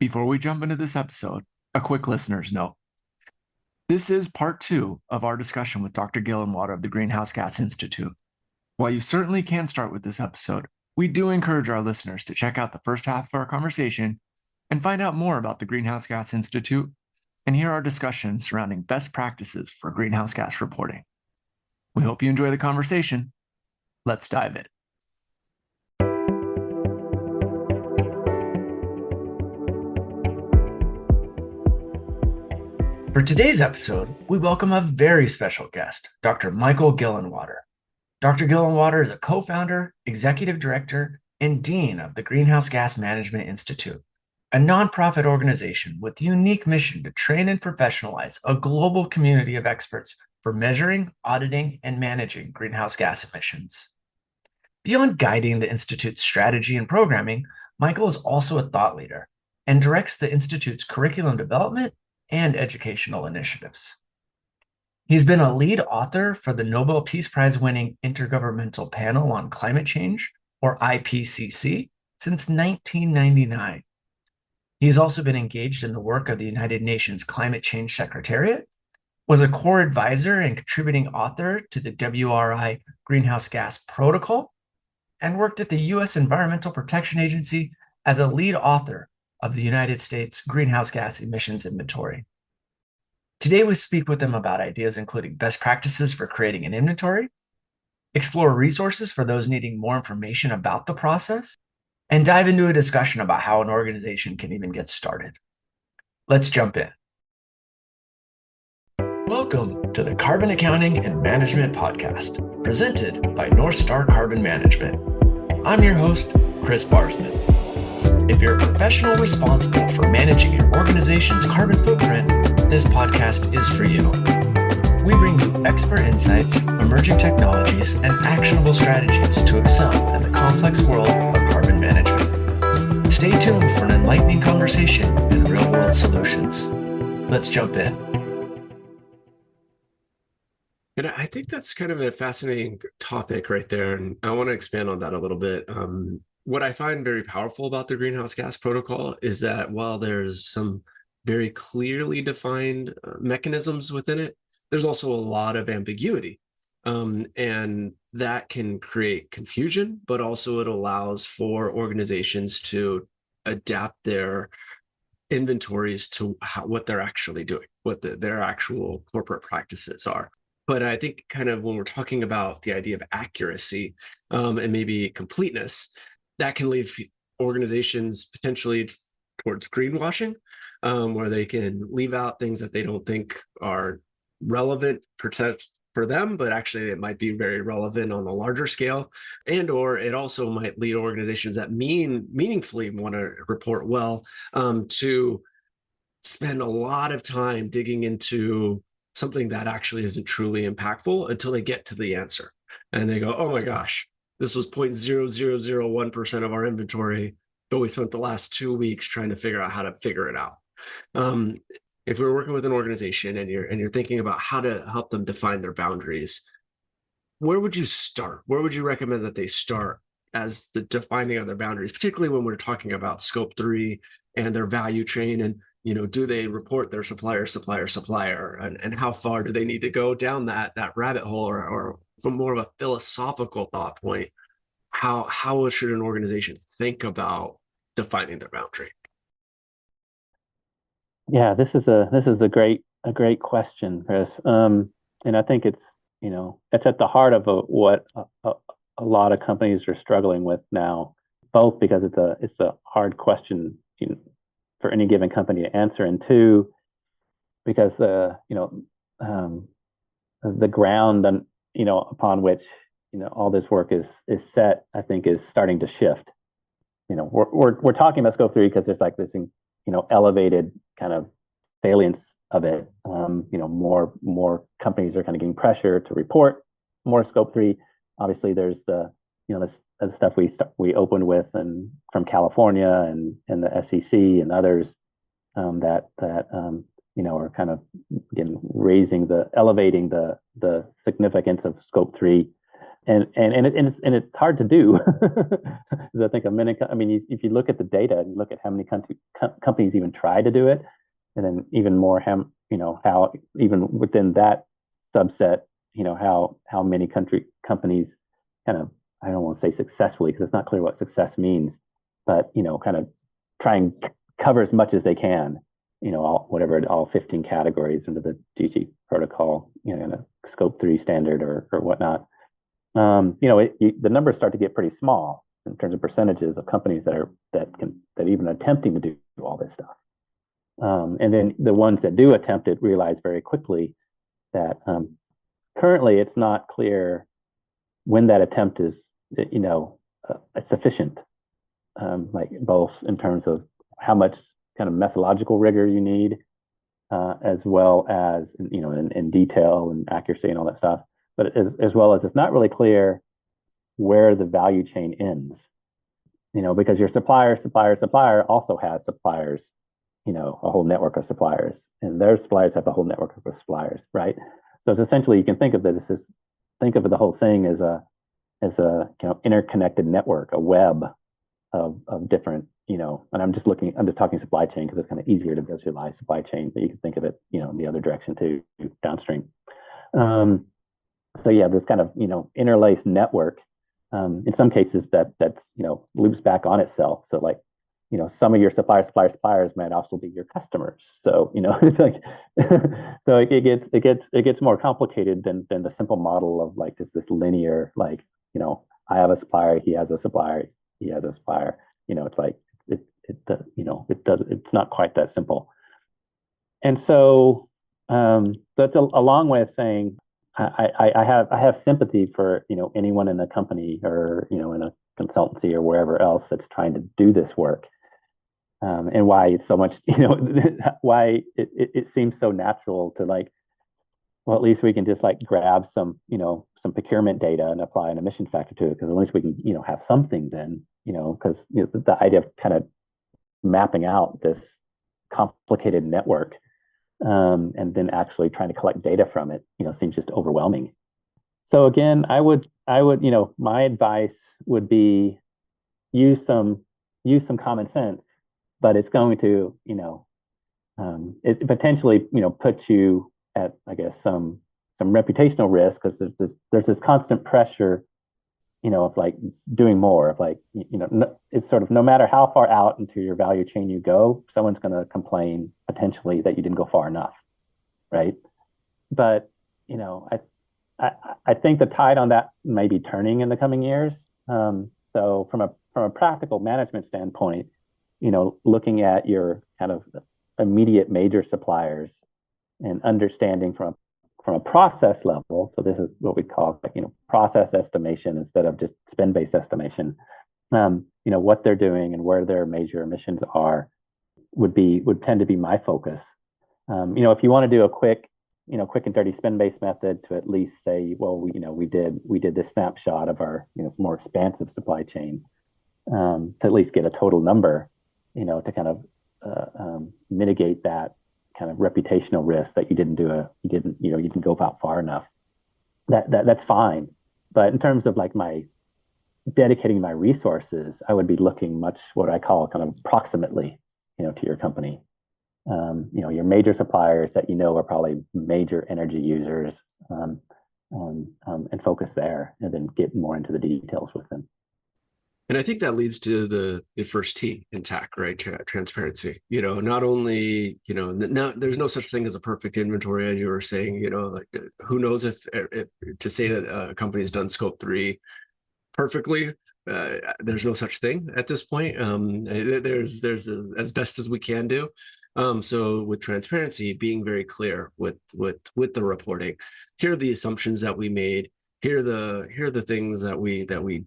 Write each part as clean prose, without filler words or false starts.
Before we jump into this episode, a quick listener's note. This is part 2 of our discussion with Dr. Gillenwater of the Greenhouse Gas Institute. While you certainly can start with this episode, we do encourage our listeners to check out the first half of our conversation and find out more about the Greenhouse Gas Institute and hear our discussion surrounding best practices for greenhouse gas reporting. We hope you enjoy the conversation. Let's dive in. For today's episode, we welcome a very special guest, Dr. Michael Gillenwater. Dr. Gillenwater is a co-founder, executive director, and dean of the Greenhouse Gas Management Institute, a nonprofit organization with the unique mission to train and professionalize a global community of experts for measuring, auditing, and managing greenhouse gas emissions. Beyond guiding the Institute's strategy and programming, Michael is also a thought leader and directs the Institute's curriculum development and educational initiatives. He's been a lead author for the Nobel Peace Prize winning Intergovernmental Panel on Climate Change, or IPCC, since 1999. He's also been engaged in the work of the United Nations Climate Change Secretariat, was a core advisor and contributing author to the WRI Greenhouse Gas Protocol, and worked at the U.S. Environmental Protection Agency as a lead author of the United States Greenhouse Gas Emissions Inventory. Today, we speak with him about ideas including best practices for creating an inventory, explore resources for those needing more information about the process, and dive into a discussion about how an organization can even get started. Let's jump in. Welcome to the Carbon Accounting and Management Podcast, presented by North Star Carbon Management. I'm your host, Chris Barsman. If you're a professional responsible for managing your organization's carbon footprint, this podcast is for you. We bring you expert insights, emerging technologies, and actionable strategies to excel in the complex world of carbon management. Stay tuned for an enlightening conversation and real-world solutions. Let's jump in. And I think that's kind of a fascinating topic right there. And I want to expand on that a little bit. What I find very powerful about the Greenhouse Gas Protocol is that while there's some very clearly defined mechanisms within it, there's also a lot of ambiguity. And that can create confusion, but also it allows for organizations to adapt their inventories to what they're actually doing, what their actual corporate practices are. But I think kind of when we're talking about the idea of accuracy and maybe completeness, that can leave organizations potentially towards greenwashing, where they can leave out things that they don't think are relevant for them, but actually it might be very relevant on a larger scale. And or it also might lead organizations that meaningfully want to report well to spend a lot of time digging into something that actually isn't truly impactful until they get to the answer. And they go, oh my gosh, this was 0.0001% of our inventory, but we spent the last 2 weeks trying to figure out how to figure it out. If we're working with an organization and you're thinking about how to help them define their boundaries, where would you start? Where would you recommend that they start as the defining of their boundaries, particularly when we're talking about scope 3 and their value chain? And do they report their supplier, and how far do they need to go down that rabbit hole, or from more of a philosophical thought point, how should an organization think about defining their boundary? Yeah, this is a great question, Chris. And I think it's at the heart of what a lot of companies are struggling with now, both because it's a hard question for any given company to answer, and two, because the ground upon which all this work is set, I think, is starting to shift. We're talking about scope 3 because there's like this elevated kind of salience of it. More companies are kind of getting pressure to report more scope 3. Obviously, there's the stuff we opened with and from California and the SEC and others that are kind of again elevating the significance of scope 3. it's hard to do. I think if you look at the data and you look at how many companies even try to do it, and then even more how even within that subset, how many companies kind of, I don't want to say successfully because it's not clear what success means, but kind of try and cover as much as they can, all 15 categories under the GG protocol, in a scope 3 standard or whatnot. The numbers start to get pretty small in terms of percentages of companies that even attempting to do all this stuff. And then the ones that do attempt it realize very quickly that currently it's not clear when that attempt is, sufficient, like both in terms of how much kind of methodological rigor you need, as well as, in detail and accuracy and all that stuff. But as well as it's not really clear where the value chain ends, because your supplier also has suppliers, a whole network of suppliers, and their suppliers have a whole network of suppliers, right? So it's essentially, you can think of the whole thing as a interconnected network, a web of different, and I'm just talking supply chain because it's kind of easier to visualize supply chain, but you can think of it, in the other direction too, downstream. So yeah, this kind of, interlaced network, in some cases that's, loops back on itself. So like, some of your suppliers might also be your customers. So, it's like, so it gets more complicated than the simple model of like just this linear, like, I have a supplier, he has a supplier, he has a supplier, it's like, it's not quite that simple. And so, that's a long way of saying, I have sympathy for anyone in a company or in a consultancy or wherever else that's trying to do this work, and why it's so much why it seems so natural to like, well, at least we can just like grab some procurement data and apply an emission factor to it, because at least we can have something then, because the idea of kind of mapping out this complicated network, and then actually trying to collect data from it, seems just overwhelming. So again, I would, my advice would be use some common sense, but it's going to, it potentially, put you at, I guess, some reputational risk, because there's this constant pressure, of like doing more, of like, it's sort of, no matter how far out into your value chain you go, someone's going to complain potentially that you didn't go far enough, right? But I think the tide on that may be turning in the coming years. So from a practical management standpoint, looking at your kind of immediate major suppliers and understanding from a process level. So this is what we call, process estimation instead of just spend-based estimation. What they're doing and where their major emissions are would tend to be my focus. If you want to do a quick and dirty spend-based method to at least say, well, we did this snapshot of our more expansive supply chain, to at least get a total number, to kind of mitigate that kind of reputational risk that you didn't go out far enough. That's fine. But in terms of like my dedicating my resources, I would be looking much what I call kind of proximately, to your company. Your major suppliers that are probably major energy users, and focus there, and then get more into the details with them. And I think that leads to the first T in TAC, right? Transparency. Not only, there's no such thing as a perfect inventory, as you were saying. Like, who knows if to say that a company has done scope 3 perfectly. There's no such thing at this point. There's as best as we can do. So with transparency, being very clear with the reporting, here are the assumptions that we made. Here are the things that we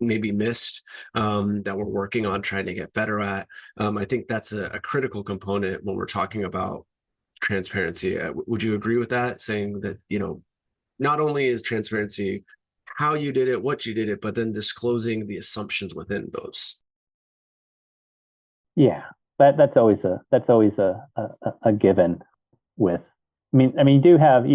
maybe missed, that we're working on trying to get better at. I think that's a critical component when we're talking about transparency. Would you agree with that? Saying that, not only is transparency how you did it, what you did it, but then disclosing the assumptions within those. Yeah, that's always a given with you do have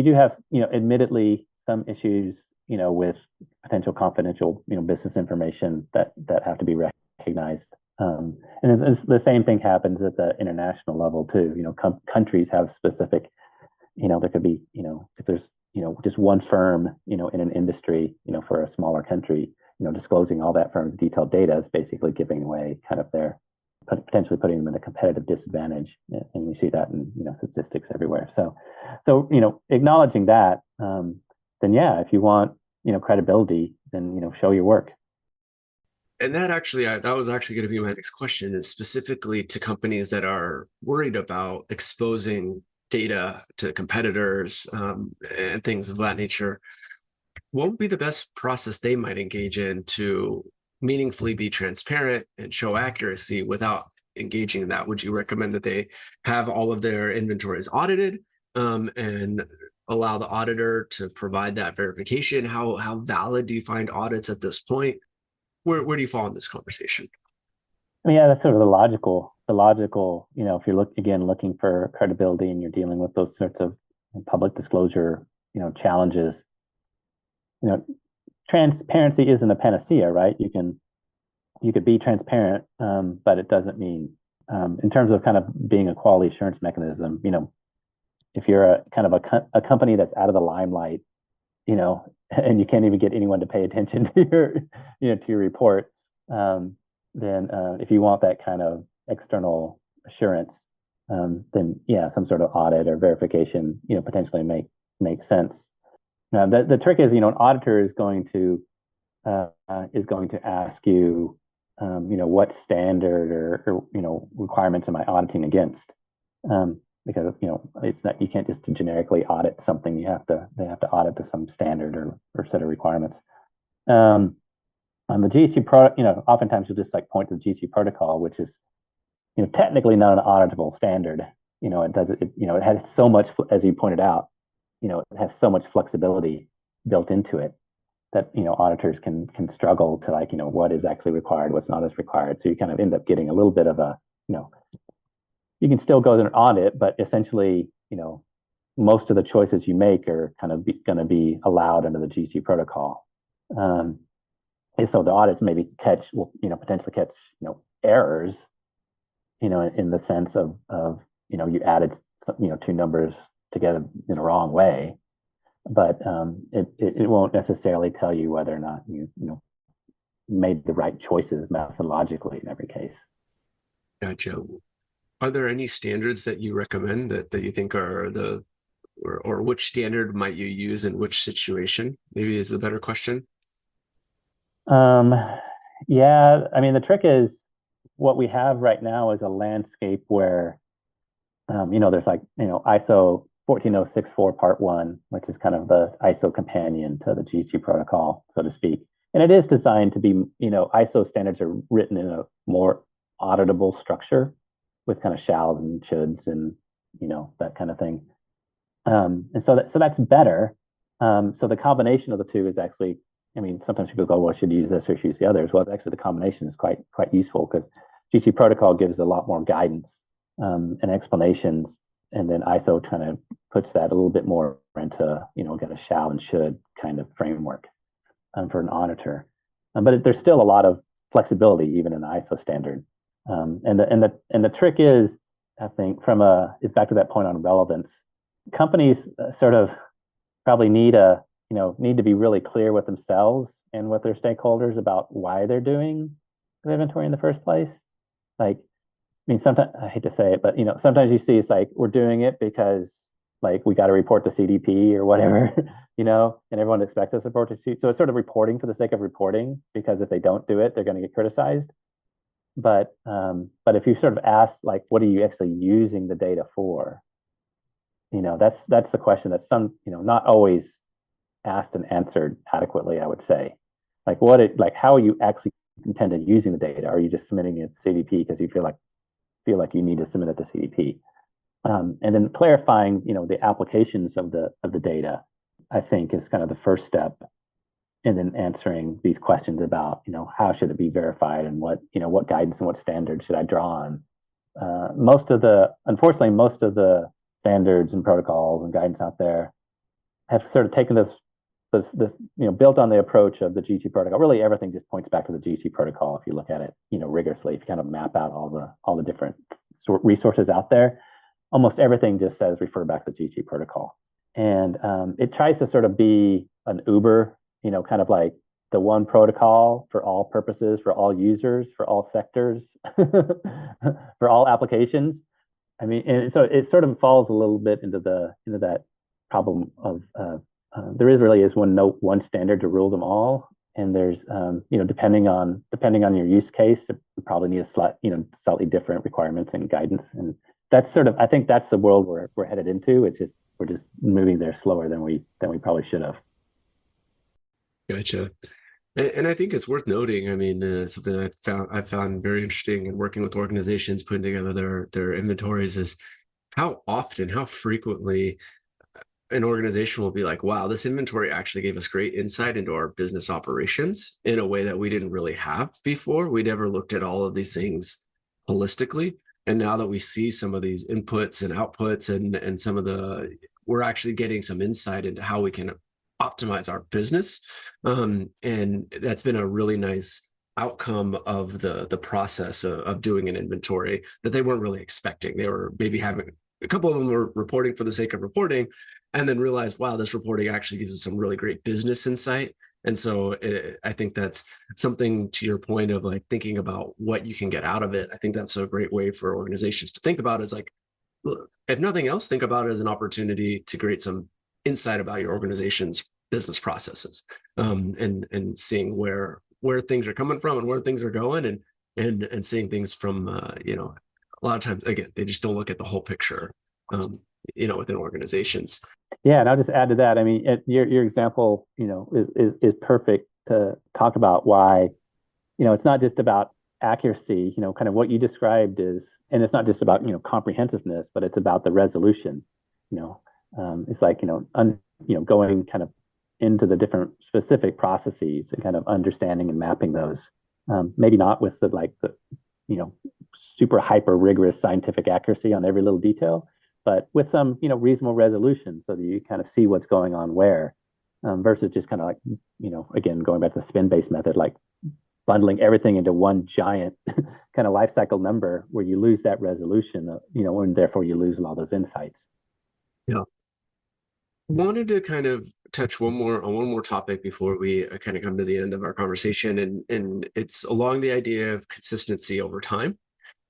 admittedly some issues, with potential confidential, business information that have to be recognized. And the same thing happens at the international level too. Countries have specific, there could be, if there's, just one firm, in an industry, for a smaller country, disclosing all that firm's detailed data is basically giving away kind of their, potentially putting them in a competitive disadvantage. And we see that in, statistics everywhere. So, acknowledging that, then yeah, if you want, credibility, then, show your work. And that actually, that was actually going to be my next question, is specifically to companies that are worried about exposing data to competitors and things of that nature. What would be the best process they might engage in to meaningfully be transparent and show accuracy without engaging in that? Would you recommend that they have all of their inventories audited and allow the auditor to provide that verification? How valid do you find audits at this point? Where do you fall in this conversation? Yeah, that's sort of the logical, if you're looking for credibility and you're dealing with those sorts of public disclosure, challenges, transparency isn't a panacea, right? You could be transparent, but it doesn't mean, in terms of kind of being a quality assurance mechanism, if you're a kind of a company that's out of the limelight, and you can't even get anyone to pay attention to your report, then if you want that kind of external assurance, then yeah, some sort of audit or verification, potentially make sense. The trick is, an auditor is going to ask you, what standard or requirements am I auditing against? Because it's not, you can't just generically audit something. They have to audit to some standard or set of requirements. On the GC product, oftentimes you'll just point to the GC protocol, which is technically not an auditable standard. It has so much, as you pointed out, it has so much flexibility built into it that auditors can struggle to what is actually required, what's not as required. So you kind of end up getting a little bit of a you can still go to an audit, but essentially, most of the choices you make are kind of going to be allowed under the GC protocol. And so the audits maybe potentially catch, errors, in the sense of you added some, two numbers together in the wrong way, but it won't necessarily tell you whether or not you made the right choices methodologically in every case. Gotcha. Are there any standards that you recommend that you think are or which standard might you use in which situation? Maybe is the better question. Yeah, the trick is what we have right now is a landscape where, there's ISO 14064 Part 1, which is kind of the ISO companion to the GC protocol, so to speak. And it is designed to be, ISO standards are written in a more auditable structure with kind of shalls and shoulds and, that kind of thing. And so that's better. So the combination of the two is actually, sometimes people go, well, I should use this or should use the others. Well, actually the combination is quite useful because GC protocol gives a lot more guidance and explanations. And then ISO kind of puts that a little bit more into, get a shall and should kind of framework for an auditor. But there's still a lot of flexibility even in the ISO standard. And the trick is, I think, back to that point on relevance, companies sort of probably need to be really clear with themselves and with their stakeholders about why they're doing the inventory in the first place. Sometimes I hate to say it, but sometimes you see it's we're doing it because we got to report to CDP or whatever, and everyone expects us to report to CDP. So it's sort of reporting for the sake of reporting, because if they don't do it, they're going to get criticized. But if you sort of ask, what are you actually using the data for? That's the question that's not always asked and answered adequately, I would say. How are you actually intended using the data? Are you just submitting it to CDP because you feel like you need to submit it to CDP? And then clarifying, the applications of the data, I think, is kind of the first step. And then answering these questions about, how should it be verified and what guidance and what standards should I draw on? Unfortunately, most of the standards and protocols and guidance out there have sort of taken this built on the approach of the GT protocol. Really, everything just points back to the GT protocol if you look at it, rigorously. If you kind of map out all the different resources out there, almost everything just says refer back to the GT protocol. And it tries to sort of be an Uber, kind of like the one protocol for all purposes, for all users, for all sectors, for all applications. I mean, and so it sort of falls a little bit into that problem of there really is one standard to rule them all, and there's depending on your use case, you probably need slightly different requirements and guidance, and that's sort of, I think that's the world we're headed into. It's just we're just moving there slower than we probably should have. Gotcha. And I think it's worth noting. I mean, something I found very interesting in working with organizations putting together their inventories is how often, how frequently an organization will be like, wow, this inventory actually gave us great insight into our business operations in a way that we didn't really have before. We never looked at all of these things holistically. And now that we see some of these inputs and outputs and some of we're actually getting some insight into how we can optimize our business. And that's been a really nice outcome of the process of doing an inventory that they weren't really expecting. They were maybe having, a couple of them were reporting for the sake of reporting, and then realized, wow, this reporting actually gives us some really great business insight. And so I think that's something, to your point of like thinking about what you can get out of it. I think that's a great way for organizations to think about it, is like, look, if nothing else, think about it as an opportunity to create some insight about your organization's business processes, and seeing where things are coming from and where things are going, and seeing things from a lot of times, again, they just don't look at the whole picture, within organizations. Yeah, and I'll just add to that. I mean, your example, is perfect to talk about why, it's not just about accuracy, kind of what you described is, and it's not just about, comprehensiveness, but it's about the resolution. It's like, going kind of into the different specific processes and kind of understanding and mapping those. Maybe not with the super hyper rigorous scientific accuracy on every little detail, but with some, reasonable resolution so that you kind of see what's going on where, versus just kind of like, again, going back to the spin-based method, like bundling everything into one giant kind of life cycle number where you lose that resolution, and therefore you lose all those insights. Yeah. Wanted to kind of touch on one more topic before we kind of come to the end of our conversation, and it's along the idea of consistency over time,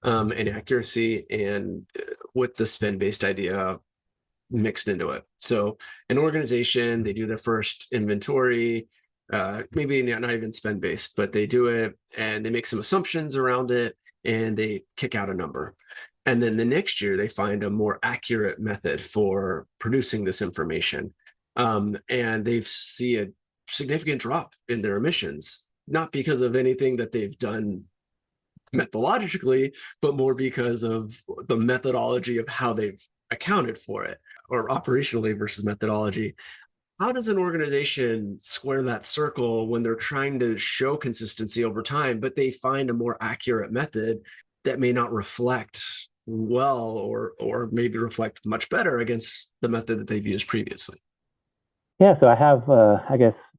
and accuracy, and with the spend-based idea mixed into it. So an organization, they do their first inventory, maybe not even spend-based, but they do it and they make some assumptions around it and they kick out a number. And then the next year they find a more accurate method for producing this information. And they see a significant drop in their emissions, not because of anything that they've done methodologically, but more because of the methodology of how they've accounted for it, or operationally versus methodology. How does an organization square that circle when they're trying to show consistency over time, but they find a more accurate method that may not reflect well, or maybe reflect much better against the method that they've used previously? Yeah, so I have, I guess,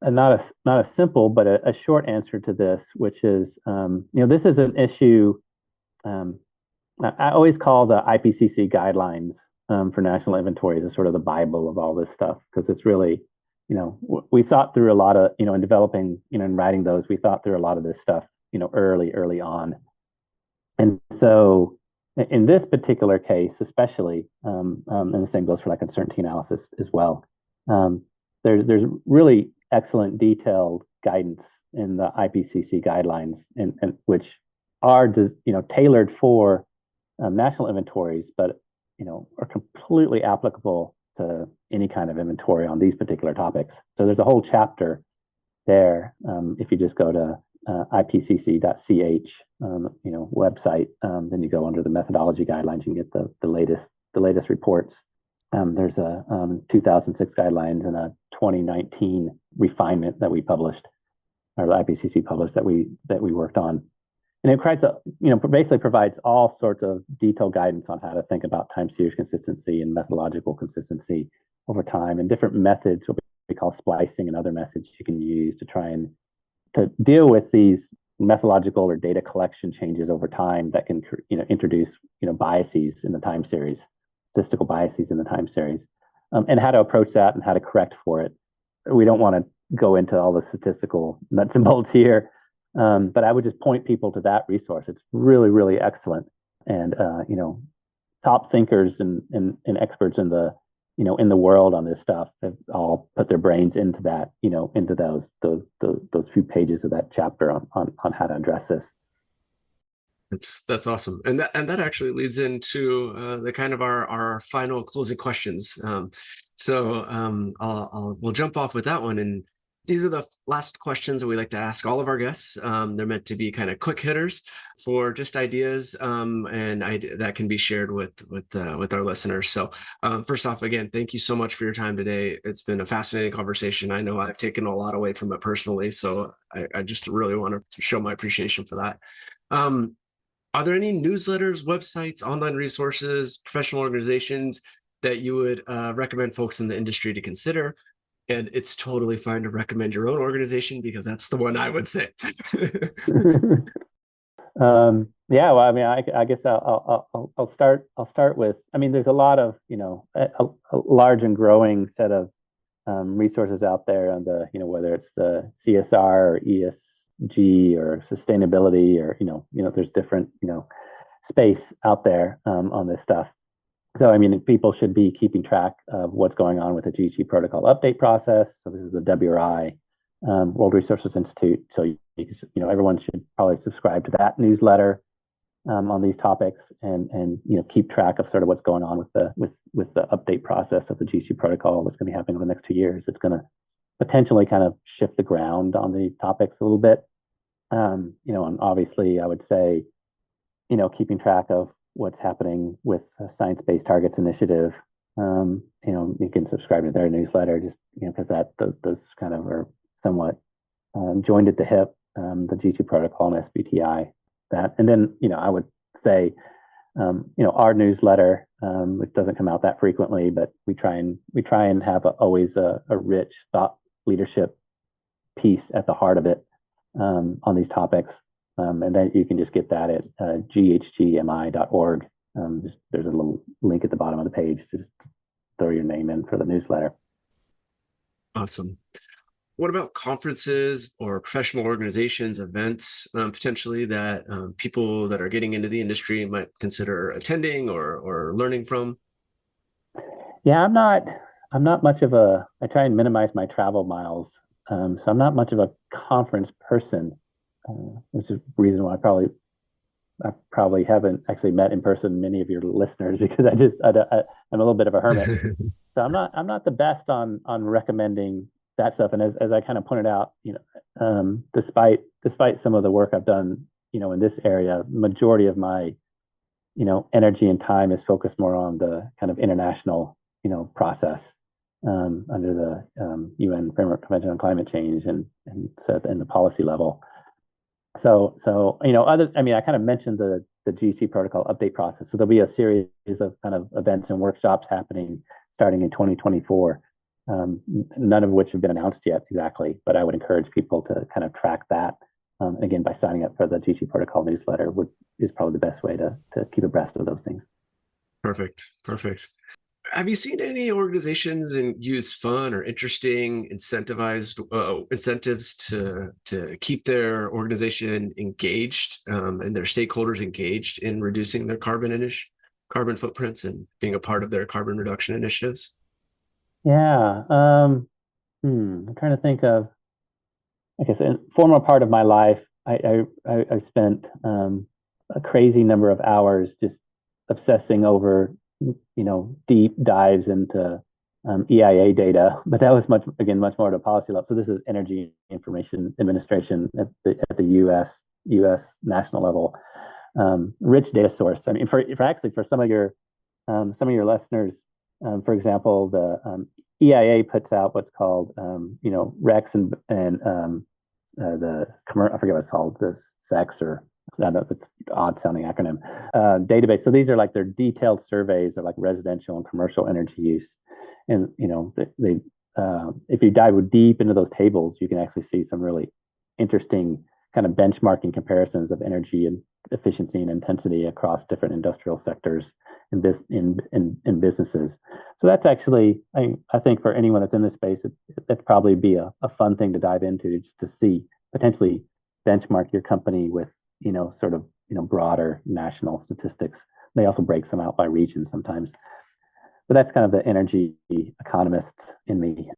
not a simple, but a short answer to this, which is, this is an issue. I always call the IPCC guidelines for national inventories as sort of the Bible of all this stuff, because it's really, we thought through a lot of, in developing, in writing those, we thought through a lot of this stuff, early on. And so in this particular case, especially, and the same goes for like uncertainty analysis as well, there's really excellent detailed guidance in the IPCC guidelines, and which are tailored for national inventories, but are completely applicable to any kind of inventory on these particular topics. So there's a whole chapter there. If you just go to ipcc.ch website, then you go under the methodology guidelines, you can get the latest reports. There's a 2006 guidelines and a 2019 refinement that we published, or the IPCC published, that we worked on. and it creates basically provides all sorts of detailed guidance on how to think about time series consistency and methodological consistency over time, and different methods, what we call splicing, and other methods you can use to try and to deal with these methodological or data collection changes over time that can introduce biases in the time series, statistical biases in the time series, and how to approach that and how to correct for it. We don't want to go into all the statistical nuts and bolts here, but I would just point people to that resource. It's really, really excellent, and top thinkers and experts in the in the world on this stuff have all put their brains into that, into those few pages of that chapter on how to address this. That's awesome, and that actually leads into the kind of our final closing questions. We'll jump off with that one, and these are the last questions that we like to ask all of our guests. They're meant to be kind of quick hitters for just ideas, and that can be shared with our listeners. So first off, again, thank you so much for your time today. It's been a fascinating conversation. I know I've taken a lot away from it personally, so I just really want to show my appreciation for that. Are there any newsletters, websites, online resources, professional organizations that you would recommend folks in the industry to consider? And it's totally fine to recommend your own organization, because that's the one I would say. Yeah, well, I mean, I guess I'll start with, I mean, there's a lot of, a large and growing set of resources out there on the, whether it's the CSR or ESG or sustainability, or, there's different, space out there on this stuff. So, I mean, people should be keeping track of what's going on with the GC protocol update process. So this is the WRI, World Resources Institute. So, everyone should probably subscribe to that newsletter on these topics, and keep track of sort of what's going on with the update process of the GC protocol. What's going to be happening over the next 2 years. It's going to potentially kind of shift the ground on the topics a little bit. And obviously, I would say, keeping track of what's happening with Science-Based Targets Initiative. You can subscribe to their newsletter, just because those kind of are somewhat joined at the hip. The GC protocol and SBTI, that, and then I would say our newsletter, which doesn't come out that frequently, but we try and have always a rich thought leadership piece at the heart of it on these topics. And then you can just get that at ghgmi.org. There's a little link at the bottom of the page. Just throw your name in for the newsletter. Awesome. What about conferences or professional organizations, events, potentially that people that are getting into the industry might consider attending or learning from? Yeah, I'm not much of I try and minimize my travel miles. So I'm not much of a conference person. Which is the reason why I probably haven't actually met in person many of your listeners, because I'm a little bit of a hermit. So I'm not the best on recommending that stuff. And as I kind of pointed out, despite some of the work I've done, in this area, majority of my, energy and time is focused more on the kind of international, process under the UN Framework Convention on Climate Change and so in the policy level. So I kind of mentioned the GC protocol update process. So there'll be a series of kind of events and workshops happening starting in 2024, none of which have been announced yet exactly, but I would encourage people to kind of track that. Again, by signing up for the GC protocol newsletter is probably the best way to keep abreast of those things. Perfect. Have you seen any organizations use fun or interesting incentives to keep their organization engaged and their stakeholders engaged in reducing their carbon footprints and being a part of their carbon reduction initiatives? Yeah, I'm trying to think of. I guess in former part of my life, I spent a crazy number of hours just obsessing over deep dives into EIA data, but that was much more at a policy level. So this is Energy Information Administration at the U.S. national level. Rich data source. I mean, for some of your listeners, for example, the EIA puts out what's called REX and I forget what it's called, the SEX or I know it's odd sounding acronym, database. So these are like their detailed surveys of like residential and commercial energy use. And, if you dive deep into those tables, you can actually see some really interesting kind of benchmarking comparisons of energy and efficiency and intensity across different industrial sectors and in businesses. So that's actually, I think for anyone that's in this space, that'd probably be a fun thing to dive into, just to see potentially benchmark your company with, sort of, broader national statistics. They also break some out by region sometimes. But that's kind of the energy economist in me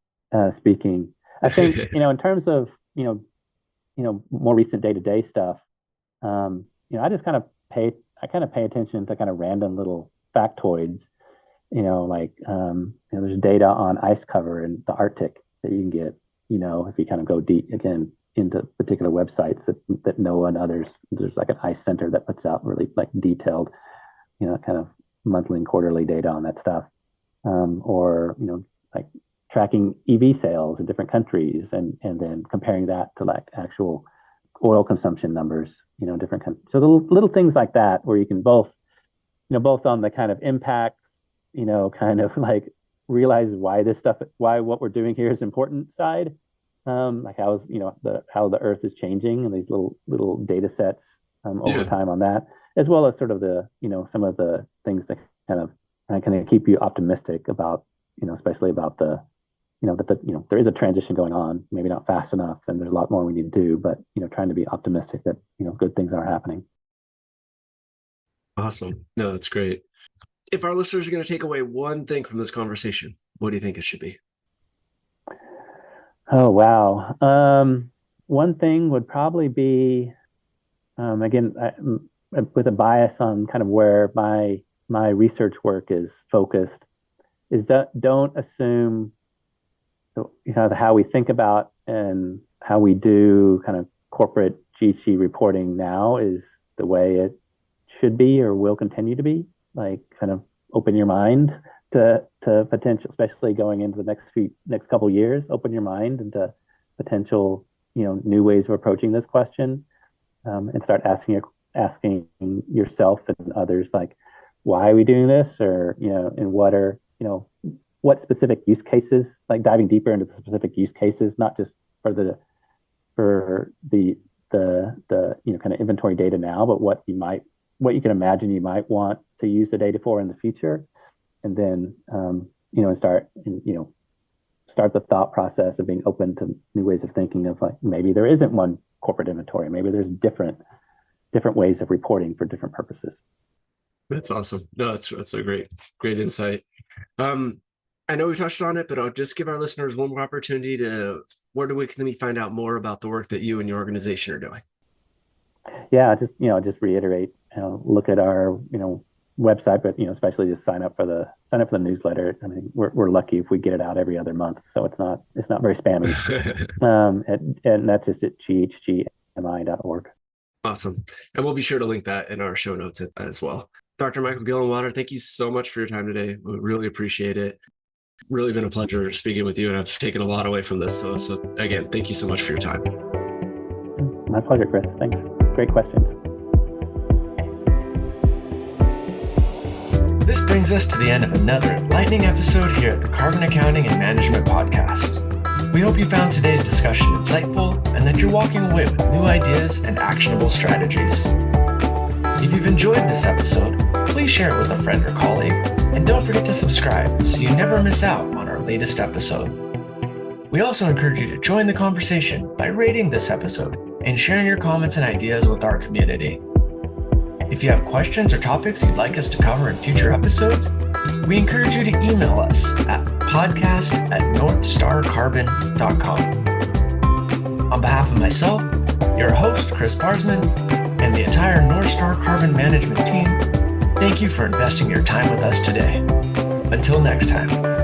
speaking. I think, in terms of, more recent day-to-day stuff, I just kind of pay attention to kind of random little factoids, there's data on ice cover in the Arctic that you can get, if you kind of go deep again into particular websites that know and others. There's like an ice center that puts out really like detailed, kind of monthly and quarterly data on that stuff. Or, like tracking EV sales in different countries and then comparing that to like actual oil consumption numbers, different countries. So the little things like that, where you can both on the kind of impacts, kind of like realize why what we're doing here is important side. Like how the earth is changing and these little data sets over time on that, as well as sort of the, some of the things that kind of keep you optimistic about, especially about that there is a transition going on, maybe not fast enough, and there's a lot more we need to do, but trying to be optimistic that good things are happening. Awesome. No, that's great. If our listeners are going to take away one thing from this conversation, what do you think it should be? Oh, wow. One thing would probably be, again, with a bias on kind of where my research work is focused, is that don't assume how we think about and how we do kind of corporate GHG reporting now is the way it should be or will continue to be. Like, kind of open your mind to potential, especially going into the next couple of years. Open your mind into potential new ways of approaching this question, and start asking yourself and others, like, why are we doing this, or and what specific use cases, like diving deeper into the specific use cases, not just for the kind of inventory data now, but what you can imagine you might want to use the data for in the future, and then start the thought process of being open to new ways of thinking of, like, maybe there isn't one corporate inventory, maybe there's different ways of reporting for different purposes. That's awesome. No, that's a great insight. I know we touched on it, but I'll just give our listeners one more opportunity where can we find out more about the work that you and your organization are doing? Yeah, just reiterate, look at our, website, but, especially just sign up for the newsletter. I mean, we're lucky if we get it out every other month, so it's not very spammy. And that's just at ghgmi.org. Awesome. And we'll be sure to link that in our show notes as well. Dr. Michael Gillenwater, thank you so much for your time today. We really appreciate it. Really been a pleasure speaking with you, and I've taken a lot away from this. So again, thank you so much for your time. My pleasure, Chris. Thanks. Great questions. This brings us to the end of another enlightening episode here at the Carbon Accounting and Management Podcast. We hope you found today's discussion insightful and that you're walking away with new ideas and actionable strategies. If you've enjoyed this episode, please share it with a friend or colleague, and don't forget to subscribe so you never miss out on our latest episode. We also encourage you to join the conversation by rating this episode and sharing your comments and ideas with our community. If you have questions or topics you'd like us to cover in future episodes, we encourage you to email us at podcast@northstarcarbon.com. On behalf of myself, your host, Chris Barsman, and the entire North Star Carbon Management team, thank you for investing your time with us today. Until next time.